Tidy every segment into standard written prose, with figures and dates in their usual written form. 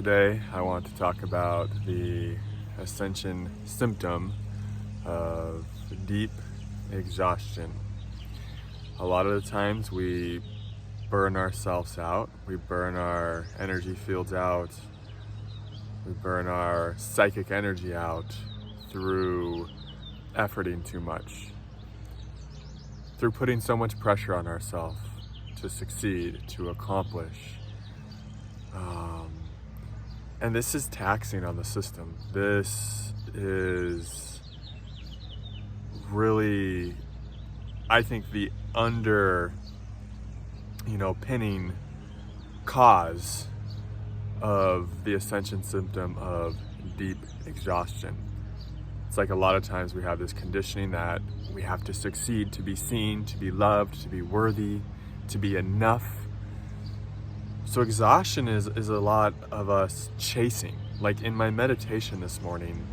Today, I want to talk about the Ascension symptom of deep exhaustion. A lot of the times we burn ourselves out, we burn our energy fields out, we burn our psychic energy out through efforting too much, through putting so much pressure on ourselves to succeed, to accomplish. And this is taxing on the system. This is really, I think, the pinning cause of the Ascension symptom of deep exhaustion. It's like a lot of times we have this conditioning that we have to succeed to be seen, to be loved, to be worthy, to be enough. So exhaustion is a lot of us chasing. Like in my meditation this morning,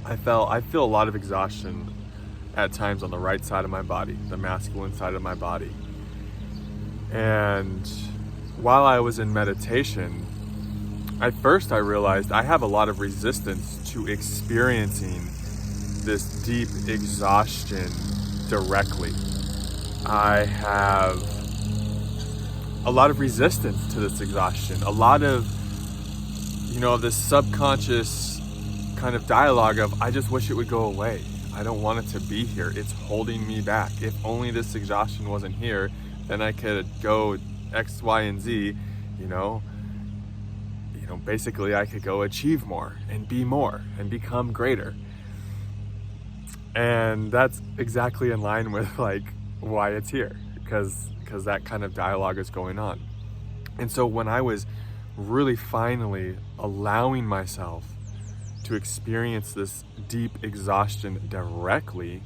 I feel a lot of exhaustion at times on the right side of my body, the masculine side of my body. And while I was in meditation, at first I realized I have a lot of resistance to experiencing this deep exhaustion directly. I have a lot of resistance to this exhaustion, a lot of, this subconscious kind of dialogue of, I just wish it would go away. I don't want it to be here. It's holding me back. If only this exhaustion wasn't here, then I could go X, Y, and Z, basically I could go achieve more and be more and become greater. And that's exactly in line with why it's here, because that kind of dialogue is going on. And so when I was really finally allowing myself to experience this deep exhaustion directly,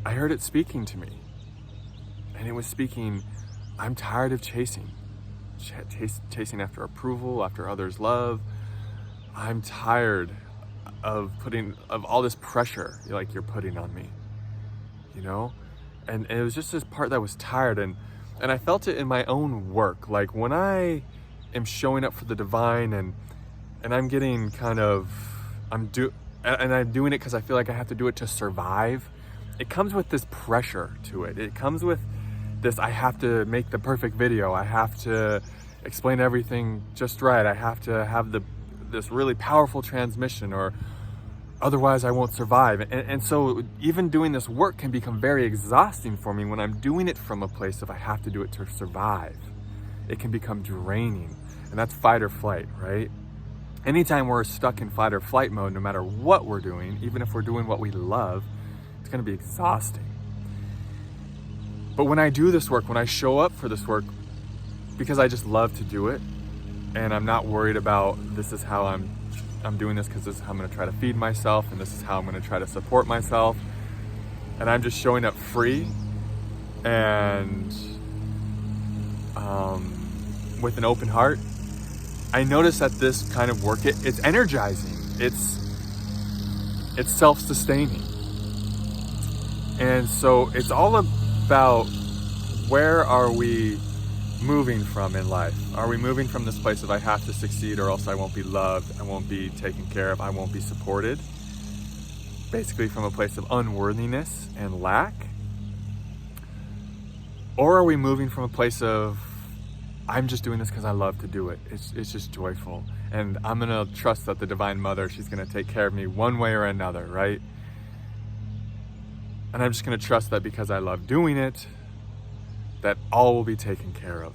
I heard it speaking to me. And it was speaking, I'm tired of chasing after approval, after others' love. I'm tired of all this pressure you're putting on me, And it was just this part that was tired, and I felt it in my own work. Like when I am showing up for the divine and I'm getting I'm doing it because I feel like I have to do it to survive. It comes with this pressure to it. It comes with this, I have to make the perfect video. I have to explain everything just right. I have to have this really powerful transmission, or otherwise I won't survive. And so even doing this work can become very exhausting for me when I'm doing it from a place of I have to do it to survive. It can become draining, and that's fight or flight, right? Anytime we're stuck in fight or flight mode, no matter what we're doing, even if we're doing what we love, it's gonna be exhausting. But when I do this work, when I show up for this work, because I just love to do it, and I'm not worried about this is how I'm doing this because this is how I'm going to try to feed myself, and this is how I'm going to try to support myself, and I'm just showing up free and with an open heart, I notice that this kind of work, it's energizing, it's self-sustaining. And so it's all about, where are we moving from in life? Are we moving from this place of I have to succeed or else I won't be loved, I won't be taken care of, I won't be supported? Basically from a place of unworthiness and lack? Or are we moving from a place of, I'm just doing this because I love to do it. It's just joyful. And I'm gonna trust that the Divine Mother, she's gonna take care of me one way or another, right? And I'm just gonna trust that because I love doing it, that all will be taken care of.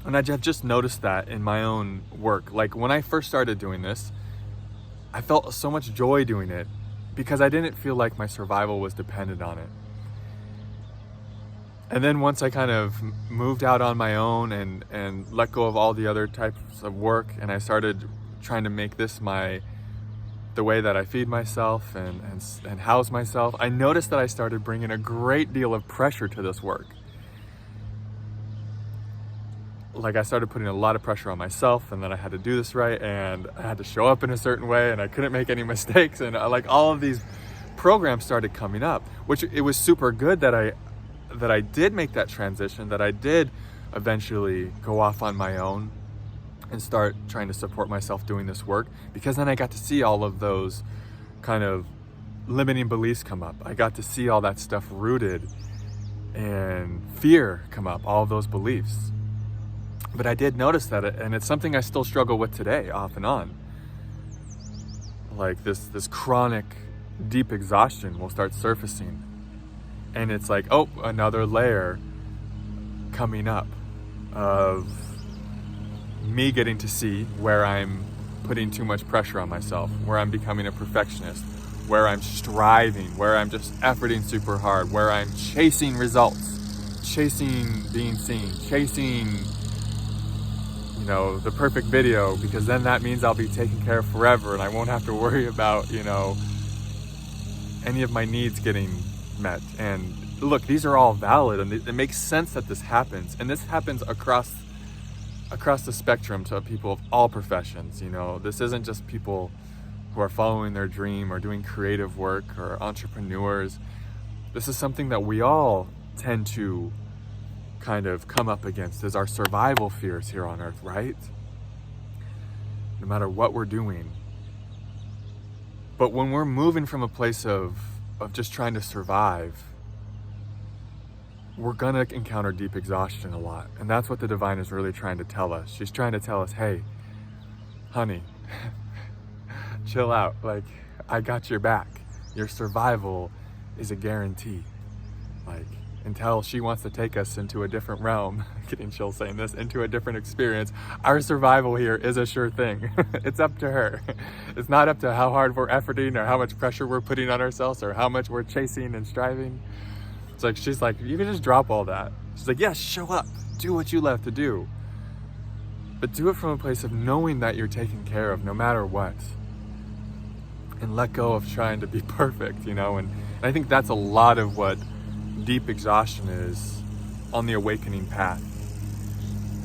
And I've just noticed that in my own work. Like when I first started doing this, I felt so much joy doing it because I didn't feel like my survival was dependent on it. And then once I kind of moved out on my own and let go of all the other types of work, and I started trying to make this the way that I feed myself and house myself, I noticed that I started bringing a great deal of pressure to this work. Like I started putting a lot of pressure on myself, and then I had to do this right, and I had to show up in a certain way, and I couldn't make any mistakes, and all of these programs started coming up, which it was super good that I did make that transition, that I did eventually go off on my own and start trying to support myself doing this work, because then I got to see all of those kind of limiting beliefs come up. I got to see all that stuff rooted and fear come up, all of those beliefs. But I did notice that, and it's something I still struggle with today, off and on. Like this chronic deep exhaustion will start surfacing, and it's like, oh, another layer coming up of me getting to see where I'm putting too much pressure on myself, where I'm becoming a perfectionist, where I'm striving, where I'm just efforting super hard, where I'm chasing results, chasing being seen, chasing, you know, the perfect video, because then that means I'll be taken care of forever and I won't have to worry about, you know, any of my needs getting met. And look, these are all valid, and it makes sense that this happens, and this happens across the spectrum to people of all professions. You know, this isn't just people who are following their dream or doing creative work or entrepreneurs. This is something that we all tend to kind of come up against, is our survival fears here on earth, right? No matter what we're doing. But when we're moving from a place of just trying to survive, we're gonna encounter deep exhaustion a lot. And that's what the divine is really trying to tell us. She's trying to tell us, hey, honey, chill out. Like, I got your back. Your survival is a guarantee. Like, until she wants to take us into a different realm, getting chill saying this, into a different experience, our survival here is a sure thing. It's up to her. It's not up to how hard we're efforting or how much pressure we're putting on ourselves or how much we're chasing and striving. It's like, she's like, you can just drop all that. She's like, yes, show up, do what you love to do. But do it from a place of knowing that you're taken care of no matter what. And let go of trying to be perfect, you know? And I think that's a lot of what deep exhaustion is on the awakening path.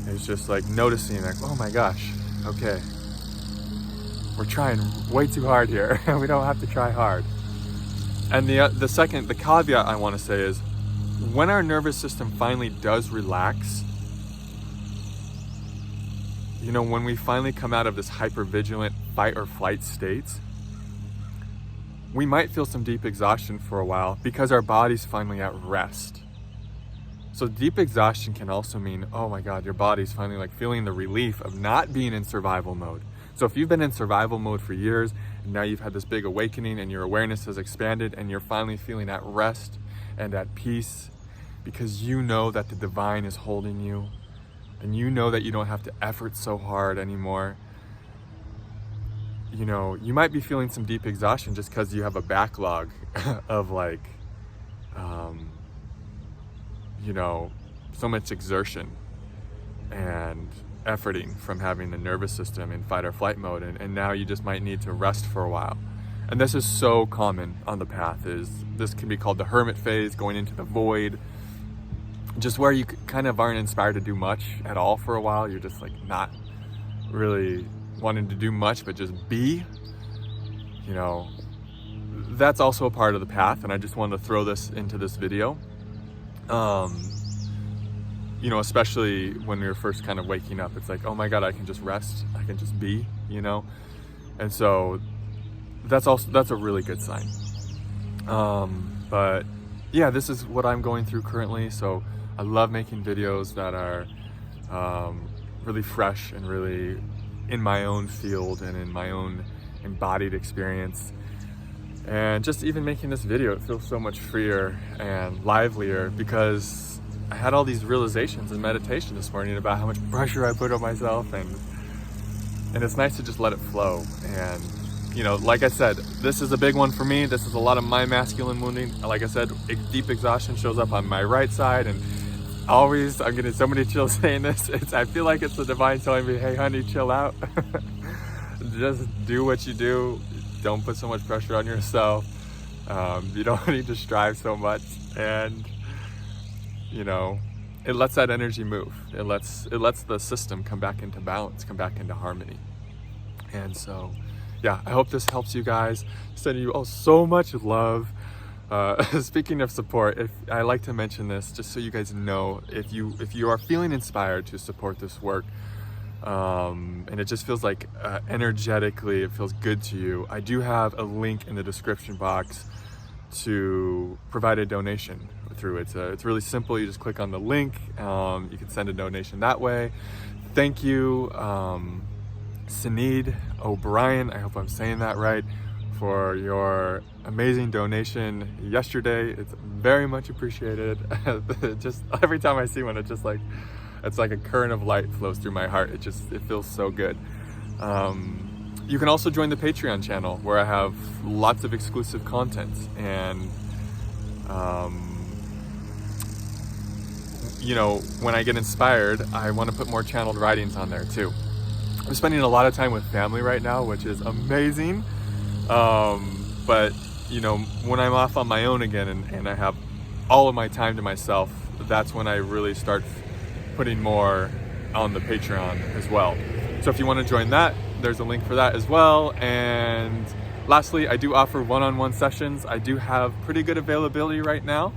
It's just like noticing, like, oh my gosh, okay, we're trying way too hard here. We don't have to try hard. And the caveat I want to say is, when our nervous system finally does relax, you know, when we finally come out of this hypervigilant fight or flight state, we might feel some deep exhaustion for a while because our body's finally at rest. So deep exhaustion can also mean, oh my God, your body's finally like feeling the relief of not being in survival mode. So if you've been in survival mode for years, and now you've had this big awakening and your awareness has expanded and you're finally feeling at rest and at peace because you know that the divine is holding you and you know that you don't have to effort so hard anymore. You know, you might be feeling some deep exhaustion just because you have a backlog of like, you know, so much exertion and efforting from having the nervous system in fight or flight mode, and now you just might need to rest for a while. And this is so common on the path. This can be called the hermit phase, going into the void, just where you kind of aren't inspired to do much at all for a while. You're just like not really wanting to do much, but just be, you know. That's also a part of the path, and I just wanted to throw this into this video. You know, especially when you're first kind of waking up, it's like, oh my God, I can just rest, I can just be, you know. And so that's a really good sign. But yeah, this is what I'm going through currently. So I love making videos that are really fresh and really in my own field and in my own embodied experience. And just even making this video, it feels so much freer and livelier because I had all these realizations in meditation this morning about how much pressure I put on myself, and it's nice to just let it flow. And you know, like I said, this is a big one for me. This is a lot of my masculine wounding. Like I said, deep exhaustion shows up on my right side, and always, I'm getting so many chills saying this. I feel like it's the divine telling me, hey honey, chill out. Just do what you do. Don't put so much pressure on yourself. You don't need to strive so much. And you know, it lets that energy move. It lets the system come back into balance, come back into harmony. And so, yeah, I hope this helps you guys. Sending you all so much love. Speaking of support, if I like to mention this just so you guys know, if you are feeling inspired to support this work, and it just feels like energetically it feels good to you, I do have a link in the description box to provide a donation through it. It's really simple. You just click on the link. You can send a donation that way. Thank you, Sinead O'Brien, I hope I'm saying that right, for your amazing donation yesterday. It's very much appreciated. Just every time I see one, it's like a current of light flows through my heart. It feels so good. You can also join the Patreon channel, where I have lots of exclusive content, and you know, when I get inspired, I want to put more channeled writings on there too. I'm spending a lot of time with family right now, which is amazing. But you know, when I'm off on my own again and I have all of my time to myself, that's when I really start putting more on the Patreon as well. So if you want to join that, there's a link for that as well. And lastly, I do offer one-on-one sessions. I do have pretty good availability right now.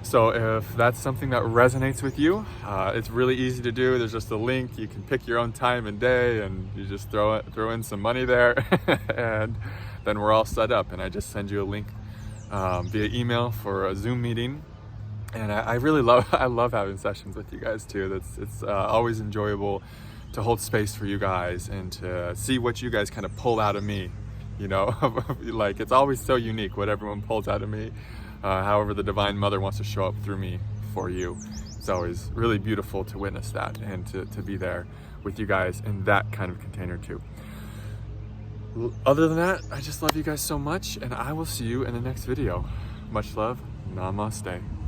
So if that's something that resonates with you, it's really easy to do. There's just a link. You can pick your own time and day, and you just throw in some money there, and then we're all set up. And I just send you a link via email for a Zoom meeting. And I really love having sessions with you guys too. It's always enjoyable to hold space for you guys and to see what you guys kind of pull out of me. You know, like, it's always so unique what everyone pulls out of me. However the Divine Mother wants to show up through me for you. It's always really beautiful to witness that and to be there with you guys in that kind of container too. Other than that, I just love you guys so much, and I will see you in the next video. Much love. Namaste.